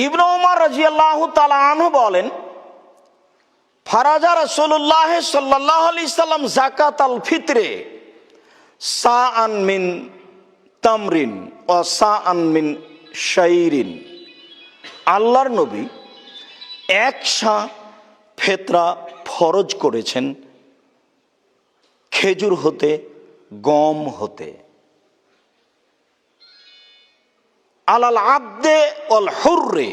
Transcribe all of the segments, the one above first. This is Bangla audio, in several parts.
ইবনে উমর রাদিয়াল্লাহু তাআলা আনহু বলেন, ফারাজা রাসূলুল্লাহ সাল্লাল্লাহু আলাইহি সাল্লাম যাকাতাল ফিতরে সাআন মিন তামরিন ওয়া সাআন মিন শাইরিন। আল্লাহর নবী এক সা ফিতরা ফরজ করেছেন খেজুর হতে, গম হতে। আলাল আবদে ওয়াল হুররে,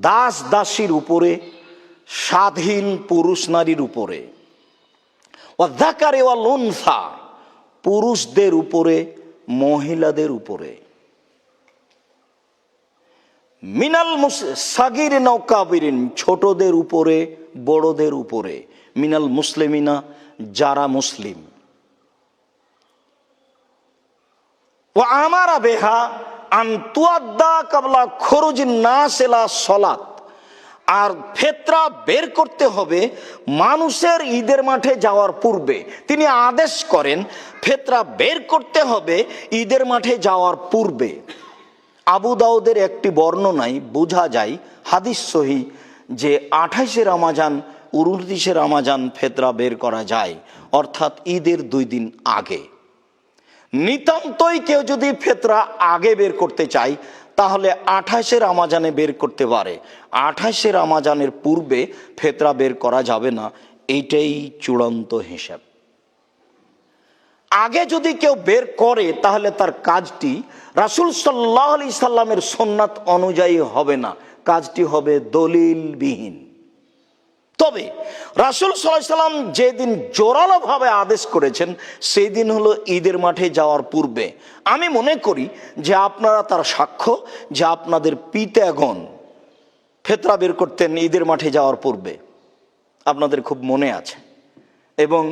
দাস দাসীর উপরে, স্বাধীন পুরুষ নারীর উপরে। ওয়া যাকারে ওয়াল উনসা, পুরুষদের উপরে, মহিলাদের উপরে। মিনাল সাগিরিন ওয়া কাবিরিন, ছোটদের উপরে, বড়দের উপরে। মিনাল মুসলিমিনা, যারা মুসলিম। ওয়া আমারা বিহা আন তুআদ্দা ক্বাবলা খুরুজিন নাস ইলা সালাত, আর ফিতরা বের করতে হবে মানুষের ঈদের মাঠে যাওয়ার পূর্বে। তিনি আদেশ করেন ফিতরা বের করতে হবে ঈদের মাঠে যাওয়ার পূর্বে। আবু দাউদের একটি বর্ণনায় বোঝা যায়, হাদিস সহিহ, যে 28 রমজান 29 রমজান ফিতরা বের করা যায়, অর্থাৎ ঈদের 2 দিন আগে। নিতান্তই কেউ যদি ফিতরা আগে বের করতে চায় তাহলে 28 রমজানে বের করতে পারে। 28 রমজানের পূর্বে ফিতরা বের করা যাবে না, এইটাই চূড়ান্ত হিসাব। আগে যদি কেউ বের করে তাহলে তার কাজটি রাসূল সাল্লাল্লাহু আলাইহি সাল্লামের সুন্নাত অনুযায়ী হবে না, কাজটি হবে দলিলবিহীন। তবে রাসূল সাল্লাল্লাহু আলাইহি সাল্লাম যেদিন জোরালোভাবে আদেশ করেছেন সেই দিন হলো ঈদের মাঠে যাওয়ার পূর্বে। আমি মনে করি যে আপনারা তার সাক্ষ্য যে আপনাদের পিতাগণ ফিতরা বের করতেন ঈদের মাঠে যাওয়ার পূর্বে, আপনাদের খুব মনে আছে। এবং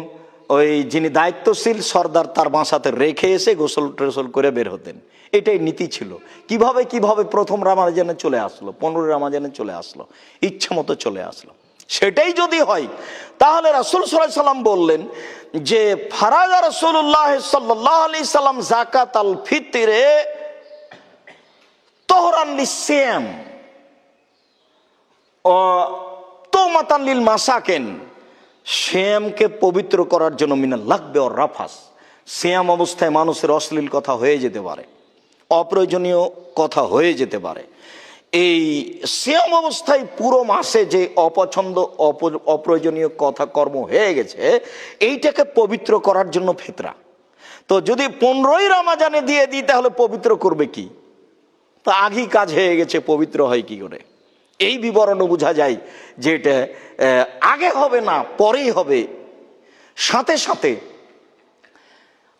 ওই যিনি দায়িত্বশীল সর্দার তার বাসাতে রেখে এসে গোসল টোসল করে বের হতেন, এটাই নীতি ছিল। কিভাবে কিভাবে প্রথম রমজানে চলে আসলো, 15 রমজানে চলে আসলো, ইচ্ছা মতো চলে আসলো। সেটাই যদি হয় তাহলে রাসূল সাল্লাল্লাহু আলাইহি সাল্লাম বললেন যে ফারাজা রাসূলুল্লাহ সাল্লাল্লাহু আলাইহি সাল্লাম যাকাতাল ফিতরে তুহরান লিসিয়াম ও তুমাতান লিল মাসাকিন, সিয়ামকে পবিত্র করার জন্য, মিনাল লাগবে ও রাফাস। সিয়াম অবস্থায় মানুষের অশ্লীল কথা হয়ে যেতে পারে, অপ্রয়োজনীয় কথা হয়ে যেতে পারে। এই সিয়াম অবস্থায় পুরো মাসে যে অপছন্দ অপ্রয়োজনীয় কথা কর্ম হয়ে গেছে, এইটাকে পবিত্র করার জন্য ফিতরা। তো যদি 15ই রমজানে দিয়ে দিই তাহলে পবিত্র করবে কি? তো আগেই কাজ হয়ে গেছে, পবিত্র হয় কি করে? এই বিবরণও বোঝা যায় যে এটা আগে হবে না, পরেই হবে। সাথে সাথে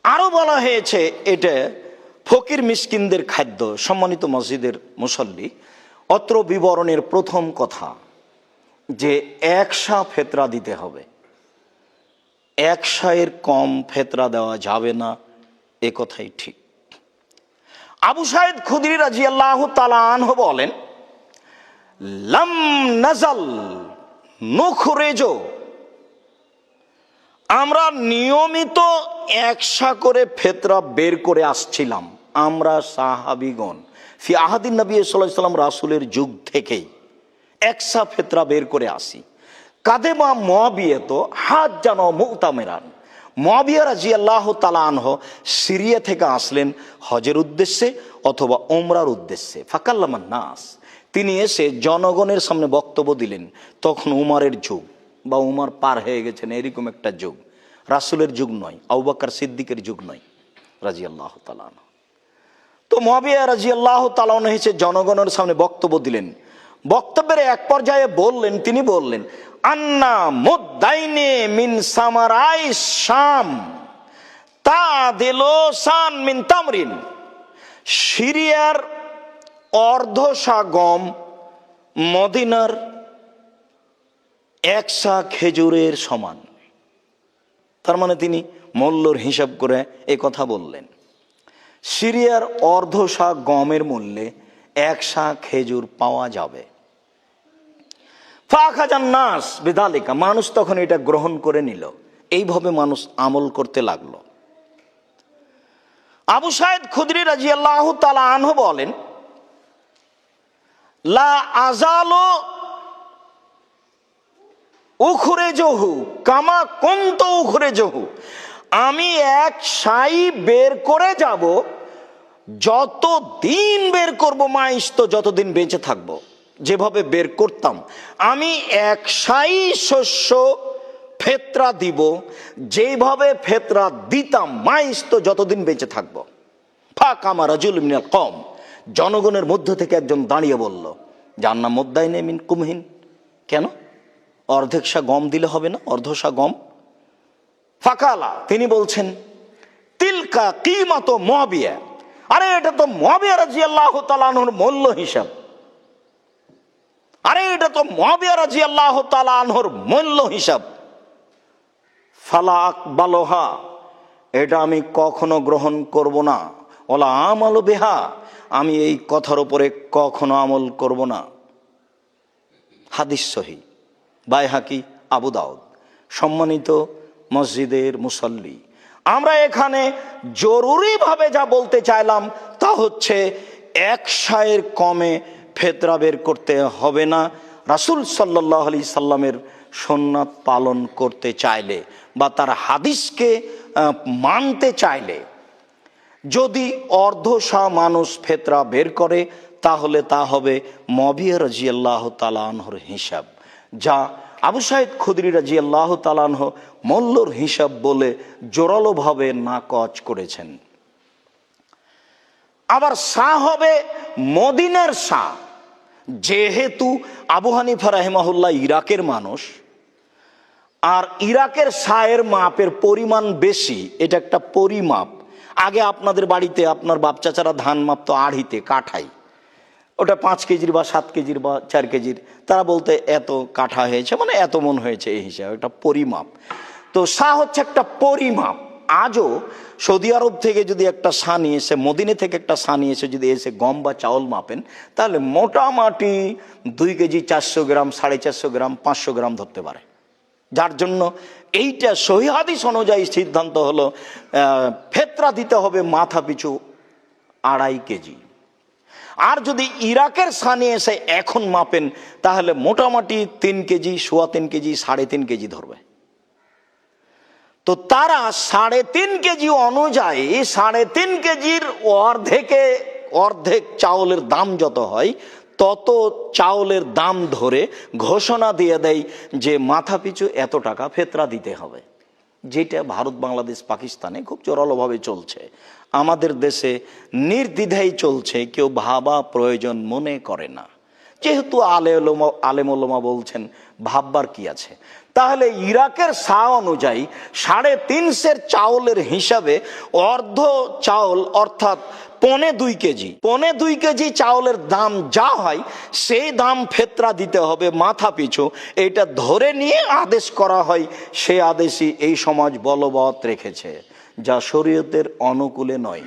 আরো বলা হয়েছে এটা ফকির মিসকিনদের খাদ্য। সম্মানিত মসজিদের মুসল্লি, অত্র বিবরণের প্রথম কথা যে 1 সা ফিতরা দিতে হবে, 1 সায়ের কম ফিতরা দেওয়া যাবে না, এ কথাই ঠিক। আবু সাঈদ খুদরি রাদিয়াল্লাহু তাআলা আনহু বলেন, লাম নাজাল নুখরিজু, আমরা নিয়মিত 1 সা করে ফিতরা বের করে আসছিলাম। আমরা সাহাবীগণ ফি আহাদিন নবী সাল্লাল্লাহু আলাইহি সাল্লাম, রাসূলের যুগ থেকেই 1 সা ফিতরা বের করে আসি। কাদেমা মুআবিয়া তো হাজ্জান ও মুতামিরান, মুআবিয়া রাদিয়াল্লাহু তাআলা আনহু সিরিয়া থেকে আসলেন হজের উদ্দেশ্যে অথবা উমরার উদ্দেশ্যে। ফাকাল্লামান নাস, তিনি এসে জনগণের সামনে বক্তব্য দিলেন। তখন উমরের যুগ বা উমর পার হয়ে গেছেন, এরকম একটা যুগ, রাসূলের যুগ নয়, আবু বকর সিদ্দিকের যুগ নয় রাদিয়াল্লাহু তাআলা আনহু। তো মুআবিয়া রাদিয়াল্লাহু তাআলা আনহু এসে জনগণের সামনে বক্তব্য দিলেন। বক্তব্যের এক পর্যায়ে তিনি বললেন, আন্না মুদাইনে মিন সামারাই শাম তাদিলু সান মিন তামরিন, সিরিয়ার অর্ধশা গম মদিনার 1 সা খেজুরের সমান। তার মানে তিনি মূল্যর হিসাব করে এই কথা বললেন। সিরিয়ার অর্ধশা গমের মূল্যে 1 সা খেজুর পাওয়া যাবে। ফাখাজান নাস বিযালিকা, মানুষ তখন এটা গ্রহণ করে নিল। এইভাবে মানুষ আমল করতে লাগলো। আবু সাঈদ খুদরি রাদিয়াল্লাহু তাআলা আনহু বলেন, লা আজালো উখরেজহু কামা কুনতু উখরেজহু, আমি এক সাই বের করে যাব, যতদিন বের করব মাইস্ত, যতদিন বেঁচে থাকবো, যেভাবে বের করতাম আমি এক সাই শস্য ফেতরা দিব, যেভাবে ফেতরা দিতাম মাইস্ত, যতদিন বেঁচে থাকবো। ফাকামা রাজুল মিনাল কওম, জনগণের মধ্য থেকে একজন দাঁড়িয়ে বলল, জান্নাম মুদ্দাইনে মিন কুমহিন, কেন অর্ধেক সা গম দিলে হবে না, অর্ধশা গম? ফাকালা, তিনি বলছেন, তিলকা কিমাত মুআবিয়া, আরে এটা তো মুআবিয়া রাদিয়াল্লাহু তাআলা আনহুর মূল্য হিসাব, আরে এটা তো মুআবিয়া রাদিয়াল্লাহু তাআলা আনহুর মূল্য হিসাব। ফালা আকবালহা, এটা আমি কখনো গ্রহণ করব না। ওলা আমালু বিহা, আমি এই কথার উপরে কখনো আমল করব না। হাদিস সহিহ, বাইহাকি, আবু দাউদ। সম্মানিত মসজিদের মুসল্লি, আমরা এখানে জরুরিভাবে যা বলতে চাইলাম তা হচ্ছে এক সায়ের কমে ফেতরা বের করতে হবে না। রাসূল সাল্লাল্লাহু আলাইহি সাল্লামের সুন্নাত পালন করতে চাইলে বা তার হাদিসকে মানতে চাইলে যদি অর্ধশা মানুষ ফেতরা বের করে, তাহলে তা হবে মুআবিয়া রাদিয়াল্লাহু তাআলা আনহুর হিসাব, যা আবু সাঈদ খুদরি রাদিয়াল্লাহু তাআলা আনহু মূল্যর হিসাব বলে জোরালোভাবে নাকচ করেছেন। আবার সা হবে মদিনার সা, যেহেতু আবু হানিফা রাহিমাহুল্লাহ ইরাকের মানুষ, আর ইরাকের সায়ের মাপের পরিমাণ বেশি, এটা একটা পরিমাপ। আগে আপনাদের বাড়িতে আপনার বাপ চাচারা ধান মাপতো আড়িতে, কাঠাই, ওটা 5 কেজির বা 7 কেজির বা 4 কেজির, তারা বলতে এত কাঠা হয়েছে, মানে এত মন হয়েছে, এই হিসাবে এটা পরিমাপ। তো সা হচ্ছে একটা পরিমাপ। আজও সৌদি আরব থেকে যদি একটা সা নিয়ে এসে, মদিনে থেকে একটা সা নিয়ে এসে যদি এসে গম বা চাউল মাপেন, তাহলে মোটামুটি 2 কেজি 400 গ্রাম, 450 গ্রাম, 500 গ্রাম ধরতে পারে। যার জন্য এইটা সহিহ হাদিস অনুযায়ী সিদ্ধান্ত হলো ফেতরা দিতে হবে মাথা পিছু 2.5 কেজি। আর যদি ইরাকের স্থানে এসে এখন মাপেন, তাহলে মোটামুটি 3 কেজি, 3.25 কেজি, 3.5 কেজি ধরবে। তো তারা 3.5 কেজি অনুযায়ী 3.5 কেজির অর্ধেক চাউলের দাম যত হয়, তত চাউলের দাম ধরে ঘোষণা দিয়ে দেয় যে মাথা পিছু এত টাকা ফেতরা দিতে হবে, যেটা ভারত, বাংলাদেশ, পাকিস্তানে খুব জোরালোভাবে চলছে। আমাদের দেশে নির্দ্বিধায় চলছে, কেউ ভাবা প্রয়োজন মনে করে না। যেহেতু আলেম ওলামা বলছেন, ভাববার কি আছে? তাহলে ইরাকের সা অনুযায়ী 3.5 চাউলের হিসাবে অর্ধ চাউল অর্থাৎ 1.25 কেজি, 1.25 কেজি চাউলের দাম যা হয়, সেই দাম ফেতরা দিতে হবে মাথা পিছু। এটা ধরে নিয়ে আদেশ করা হয়, সে আদেশই এই সমাজ বলবৎ রেখেছে, যা শরীয়তের অনুকূলে নয়।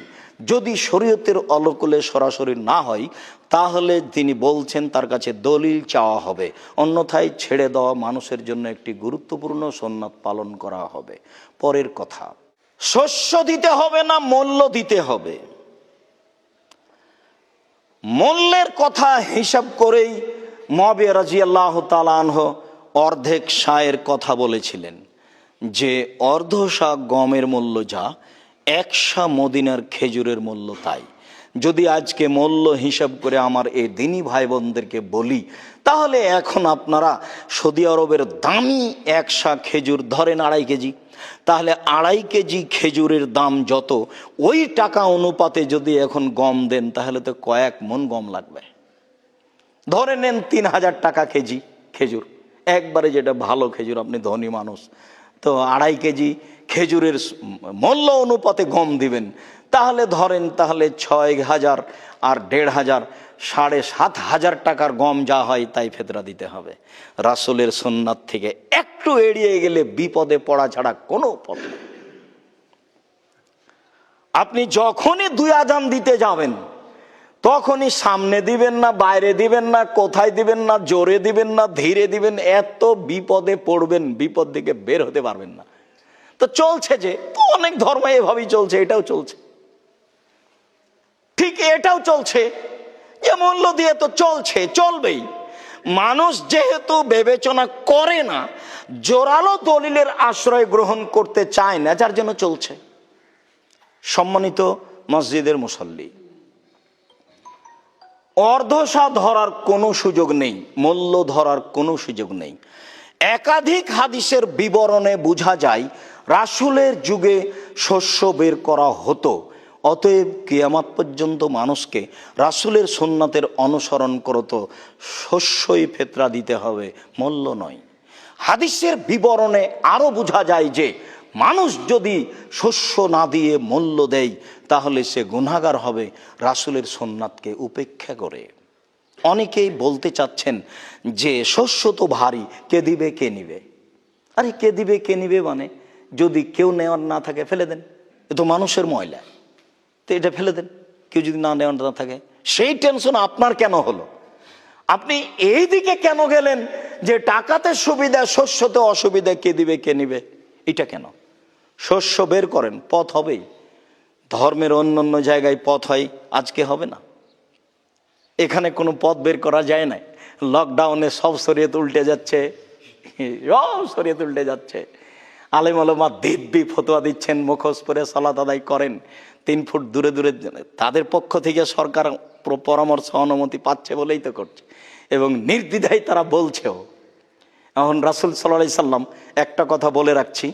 যদি শরীয়তের অনুকূলে সরাসরি না হয়, তাহলে তিনি বলছেন তার কাছে দলিল চাওয়া হবে, অন্যথায় ছেড়ে দেওয়া মানুষের জন্য একটি গুরুত্বপূর্ণ সুন্নাত পালন করা হবে। পরের কথা, শস্য দিতে হবে না মূল্য দিতে হবে? মূল্যের কথা হিসাব করেই মুআবিয়া রাদিয়াল্লাহু তাআলা আনহু অর্ধেক সায়ের কথা বলেছিলেন, যে অর্ধ সা গমের মূল্য যা, 1 সা মদিনার খেজুরের মূল্য তাই। যদি আজকে মূল্য হিসাব করে আমার এই দিনী ভাই বোনদেরকে বলি, তাহলে এখন আপনারা সৌদি আরবের দামি 1 সা খেজুর ধরেন 2.5 কেজি, তাহলে 2.5 কেজি খেজুরের দাম যত, ওই টাকা অনুপাতে যদি এখন গম দেন, তাহলে তো কয়েক মন গম লাগবে। ধরে নেন 3000 টাকা কেজি খেজুর, একবারে যেটা ভালো খেজুর, আপনি ধনী মানুষ, তো 2.5 কেজি খেজুরের মূল্য অনুপাতে গম দিবেন, তাহলে ধরেন তাহলে 6000 আর 1500, 7500 টাকার গম যা হয় তাই ফেতরা দিতে হবে। রাসূলের সুন্নাত থেকে একটু এড়িয়ে গেলে বিপদে পড়া ছাড়া কোনো পথ নেই। আপনি যখনই 2 আযান দিতে যাবেন, তখনই সামনে দিবেন না, বাইরে দিবেন না, কোথায় দিবেন না, জোরে দিবেন না, ধীরে দিবেন, এত বিপদে পড়বেন, বিপদ থেকে বের হতে পারবেন না। তো চলছে যে, তো অনেক ধর্ম এভাবেই চলছে, এটাও চলছে, ঠিক এটাও চলছে যে মূল্য দিয়ে তো চলছে, চলবেই। মানুষ যেহেতু বিবেচনা করে না, জোরালো দলিলের আশ্রয় গ্রহণ করতে চায় না, যার জন্য চলছে। সম্মানিত মসজিদের মুসল্লি, অর্ধশা ধরার কোনো সুযোগ নেই, মূল্য ধরার কোনো সুযোগ নেই। একাধিক হাদিসের বিবরণে বোঝা যায় রাসূলের যুগে শস্য বের করা হতো। অতএব কিয়ামত পর্যন্ত মানুষকে রাসূলের সুন্নাতের অনুসরণ করত, শস্যই ফেতরা দিতে হবে, মূল্য নয়। হাদিসের বিবরণে আরো বোঝা যায় যে মানুষ যদি শস্য না দিয়ে মূল্য দেয় তাহলে সে গুনাহগার হবে রাসূলের সুন্নাতকে উপেক্ষা করে। অনেকেই বলতে চাচ্ছেন যে শস্য তো ভারী, কে দিবে কে নিবে। আরে কে দিবে কে নিবে মানে, যদি কেউ নেওয়ার না থাকে ফেলে দেন, এ তো মানুষের ময়লা, তো এটা ফেলে দেন। কেউ যদি না নেওয়ার না থাকে, সেই টেনশন আপনার কেন হলো? আপনি এই দিকে কেন গেলেন যে টাকাতে সুবিধা, শস্যতে অসুবিধা, কে দিবে কে নিবে, এটা কেন? শস্য বের করেন, পথ হবেই। ধর্মের অন্য অন্য জায়গায় পথ হয়, আজকে হবে না। এখানে কোনো পথ বের করা যায় না। লকডাউনে সব শরীয়ত উল্টে যাচ্ছে, সব শরীয়ত উল্টে যাচ্ছে। আলেম ওলামা দিব্যি ফতোয়া দিচ্ছেন, মুখোশ পরে সালাত আদায় করেন 3 ফুট দূরে দূরে। তাদের পক্ষ থেকে সরকার পরামর্শ অনুমতি পাচ্ছে বলেই তো করছে, এবং নির্দ্বিধায় তারা বলছেও। এখন রাসূল সাল্লাল্লাহু আলাইহি সাল্লাম, একটা কথা বলে রাখছি,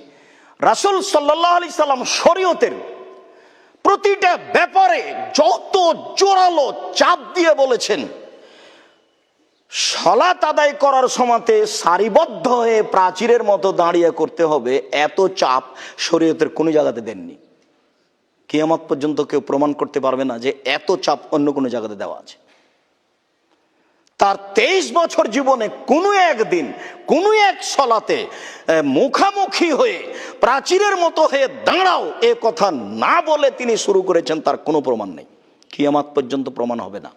রাসূল সাল্লাল্লাহু আলাইহি সাল্লাম শরীয়তের প্রতিটা ব্যাপারে যত জোরালো চাপ দিয়ে বলেছেন, সালাত আদায় করার সময়তে সারিবদ্ধ হয়ে প্রাচীরের মতো দাঁড়িয়ে করতে হবে, এত চাপ শরীয়তের কোনো জায়গাতে দেননি। কিয়ামত পর্যন্ত কেউ প্রমাণ করতে পারবে না যে এত চাপ অন্য কোনো জায়গাতে দেওয়া আছে। তার 23 বছর জীবনে কোনো একদিন কোনো এক সালাতে মুখামুখি হয়ে প্রাচীরের মতো হয়ে দাঁড়াও এ কথা না বলে তিনি শুরু করেছেন, তার কোনো প্রমাণ নেই। কিয়ামত পর্যন্ত প্রমাণ হবে না।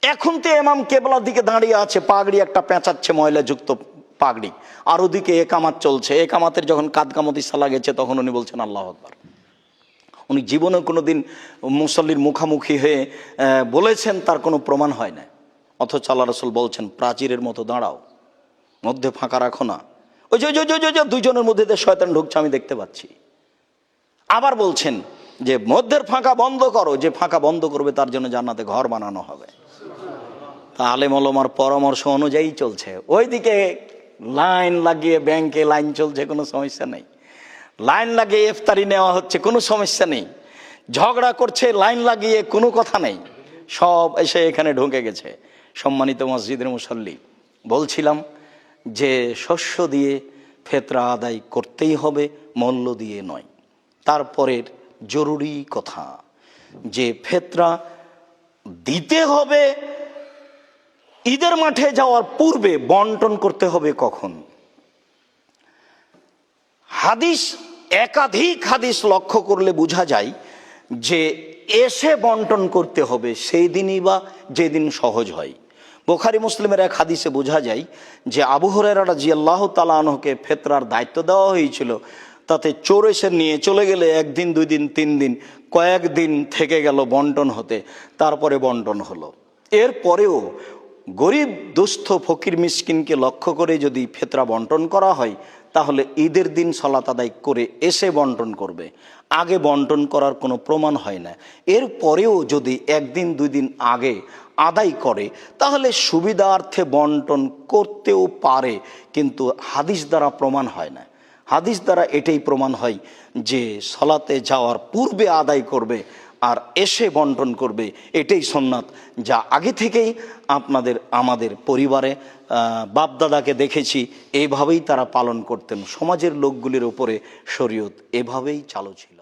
এখন তো ইমাম কেবলার দিকে দাঁড়িয়ে আছে, পাগড়ি একটা পেঁচাচ্ছে, ময়লা যুক্ত পাগড়ি, আর ওদিকে একামাত চলছে। একামাতের যখন কাদকামতি সালা গেছে তখন উনি বলছেন আল্লাহু আকবার। উনি জীবনে কোনোদিন মুসল্লির মুখামুখি হয়ে বলেছেন, তার কোনো প্রমাণ হয় না। অথচ আল্লাহ রাসূল বলছেন প্রাচীরের মতো দাঁড়াও, মধ্যে ফাঁকা রাখো না। ওই যে দুইজনের মধ্যে শয়তান ঢুকছে, আমি দেখতে পাচ্ছি। আবার বলছেন যে মধ্যের ফাঁকা বন্ধ করো, যে ফাঁকা বন্ধ করবে তার জন্য জান্নাতে ঘর বানানো হবে। তা আলেম ওলামার পরামর্শ অনুযায়ী চলছে। ওইদিকে লাইন লাগিয়ে ব্যাংকে লাইন চলছে, কোনো সমস্যা নেই। লাইন লাগিয়ে ইফতারি নেওয়া হচ্ছে, কোনো সমস্যা নেই। ঝগড়া করছে লাইন লাগিয়ে, কোনো কথা নেই। সব এসে এখানে ঢুকে গেছে। সম্মানিত মসজিদের মুসল্লি, বলছিলাম যে শস্য দিয়ে ফেতরা আদায় করতেই হবে, মূল্য দিয়ে নয়। তারপরের জরুরি কথা যে ফেতরা দিতে হবে ঈদের মাঠে যাওয়ার পূর্বে, বন্টন করতে হবে কখন? হাদিস, একাধিক হাদিস লক্ষ্য করলে বোঝা যায় যে এসে বন্টন করতে হবে সেই দিনই বা যেদিন সহজ হয়। বুখারী মুসলিমের এক হাদিসে বোঝা যায় যে আবু হুরায়রা রাদিয়াল্লাহু তাআলা আনহুকে ফেতরার দায়িত্ব দেওয়া হয়েছিল। তাতে চোর এসে নিয়ে চলে গেলে 1 দিন 2 দিন 3 দিন কয়েকদিন থেকে গেল বন্টন হতে, তারপরে বন্টন হলো। এরপরেও গরিব দুস্থ ফকির মিসকিনকে লক্ষ্য করে যদি ফেতরা বন্টন করা হয় তাহলে ঈদের দিন সালাত আদায় করে এসে বন্টন করবে। আগে বন্টন করার কোনো প্রমাণ হয় না। এরপরেও যদি 1 দিন 2 দিন আগে আদায় করে তাহলে সুবিধার্থে বন্টন করতেও পারে, কিন্তু হাদিস দ্বারা প্রমাণ হয় না। হাদিস দ্বারা এটাই প্রমাণ হয় যে সালাতে যাওয়ার পূর্বে আদায় করবে আর এসে বন্টন করবে, এটাই সুন্নাত, যা আগে থেকেই আমাদের পরিবারে বাপদাদাকে দেখেছি এইভাবেই তারা পালন করতেন। সমাজের লোকগুলির উপরে শরীয়ত এভাবেই চালু ছিল।